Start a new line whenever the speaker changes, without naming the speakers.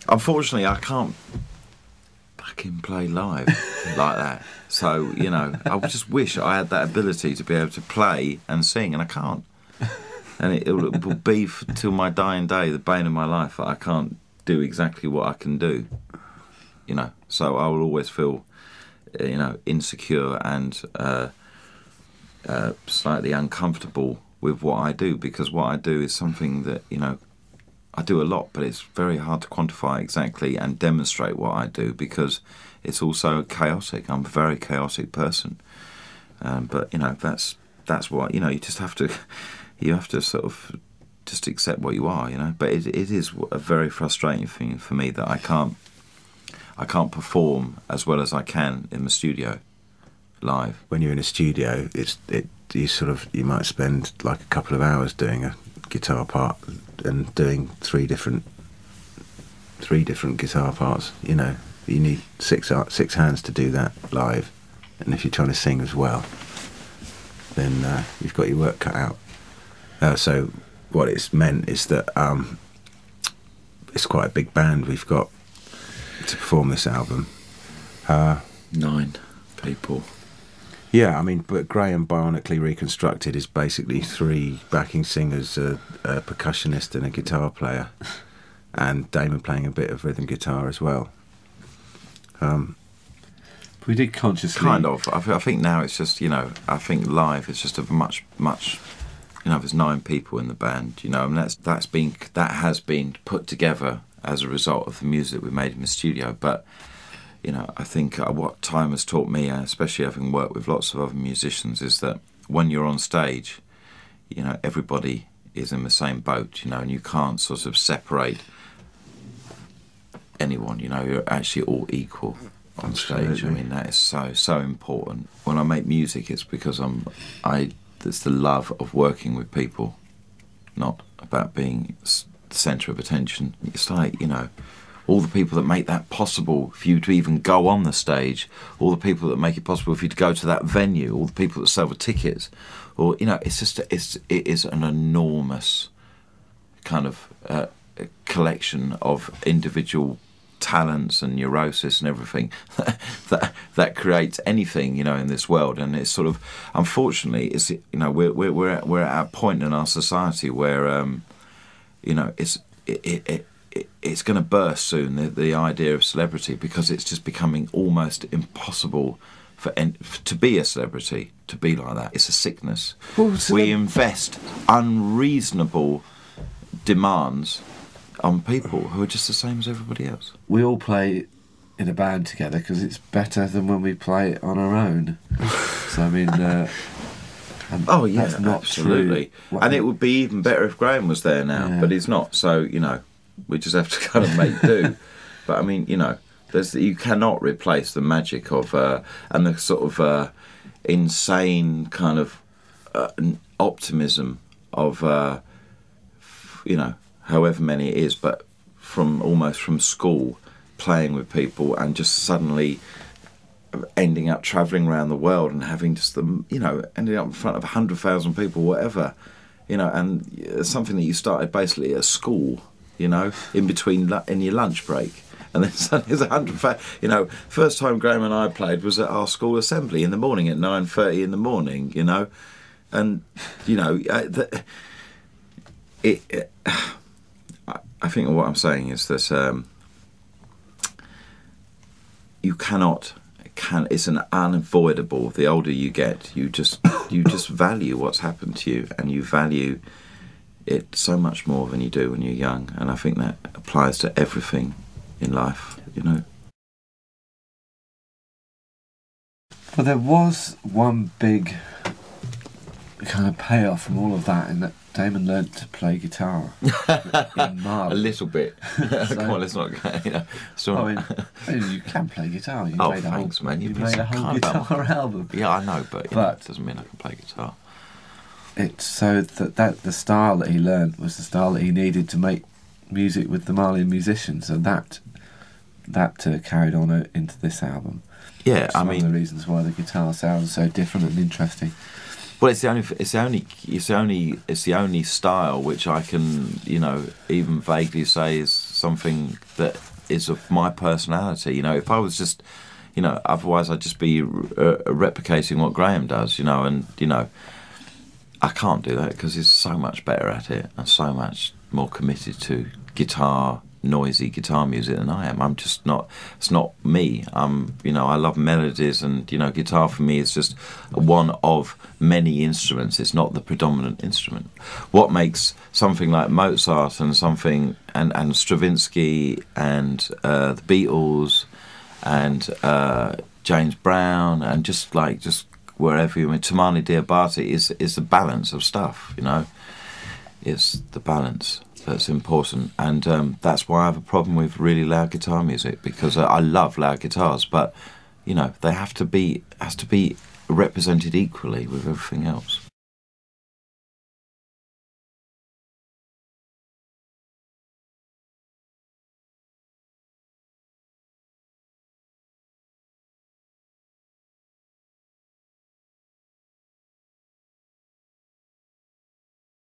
Unfortunately, I can't fucking play live like that. So, you know, I just wish I had that ability to be able to play and sing, and I can't. And it will be till my dying day the bane of my life that I can't do exactly what I can do. You know, so I will always feel, you know, insecure and slightly uncomfortable with what I do, because what I do is something that, you know, I do a lot, but it's very hard to quantify exactly and demonstrate what I do, because it's also chaotic. I'm a very chaotic person, but you know, that's what, you know, you just have to sort of just accept what you are, you know. But it is a very frustrating thing for me that I can't perform as well as I can in the studio live.
When you're in a studio, you might spend like a couple of hours doing a guitar part and doing three different guitar parts. You know, you need six hands to do that live, and if you're trying to sing as well, then you've got your work cut out. So what it's meant is that it's quite a big band we've got to perform this album.
9 people.
Yeah, I mean, but Graham Bionically Reconstructed is basically 3 backing singers, a percussionist and a guitar player, and Damon playing a bit of rhythm guitar as well.
We did consciously...
Kind of. I think now it's just, you know, I think live it's just a much, you know, there's 9 people in the band, you know, and that has been put together as a result of the music we made in the studio. But you know, I think what time has taught me, especially having worked with lots of other musicians, is that when you're on stage, you know, everybody is in the same boat, you know, and you can't sort of separate anyone, you know, you're actually all equal on stage.
Absolutely.
I mean, that is so important. When I make music, it's because it's the love of working with people, not about being the centre of attention. It's like, you know, all the people that make that possible for you to even go on the stage, all the people that make it possible for you to go to that venue, all the people that sell the tickets, or, you know, it's just, it is an enormous kind of collection of individual talents and neurosis and everything that creates anything, you know, in this world. And it's sort of, unfortunately, it's, you know, we're at a point in our society where, you know, it's going to burst soon, the idea of celebrity, because it's just becoming almost impossible to be a celebrity, to be like that. It's a sickness. We invest unreasonable demands on people who are just the same as everybody else.
We all play in a band together because it's better than when we play it on our own. So I mean,
oh yeah,
that's not
absolutely.
True.
And it would be even better if Graham was there now,
Yeah.
but he's not. So, you know, we just have to kind of make do. But I mean, you know, you cannot replace the magic of and the sort of insane kind of optimism of you know, however many it is, but almost from school, playing with people and just suddenly ending up travelling around the world and having just you know, ending up in front of 100,000 people, whatever, you know, and it's something that you started basically at school, you know, in your lunch break. And then suddenly there's 100,000, you know. First time Graham and I played was at our school assembly in the morning at 9:30 in the morning, you know. And, you know, I think what I'm saying is that you it's an unavoidable. The older you get, you just value what's happened to you, and you value it so much more than you do when you're young. And I think that applies to everything in life, you know.
But there was one big kind of payoff from all of that, in that Damon learnt to play guitar in Mali.
A little bit. Come on, let's not. You know,
I mean, you can play guitar. You made
thanks, man.
You made a whole guitar album.
Yeah, I know, but it doesn't mean I can play guitar.
It's so that the style that he learnt was the style that he needed to make music with the Malian musicians, and that carried on into this album.
Yeah,
It's one of the reasons why the guitar sounds so different and interesting.
Well, it's the only style which I can, you know, even vaguely say is something that is of my personality. You know, if I was just, you know, otherwise I'd just be replicating what Graham does. You know, and you know, I can't do that because he's so much better at it and so much more committed to guitar, noisy guitar music than I am. I'm just not. It's not me. You know, I love melodies, and you know, guitar for me is just one of many instruments. It's not the predominant instrument. What makes something like Mozart and something and Stravinsky and the Beatles and James Brown and just wherever you mean, Tamani Diabate is the balance of stuff. You know, it's the balance that's important, and that's why I have a problem with really loud guitar music, because I love loud guitars, but you know, they has to be represented equally with everything else.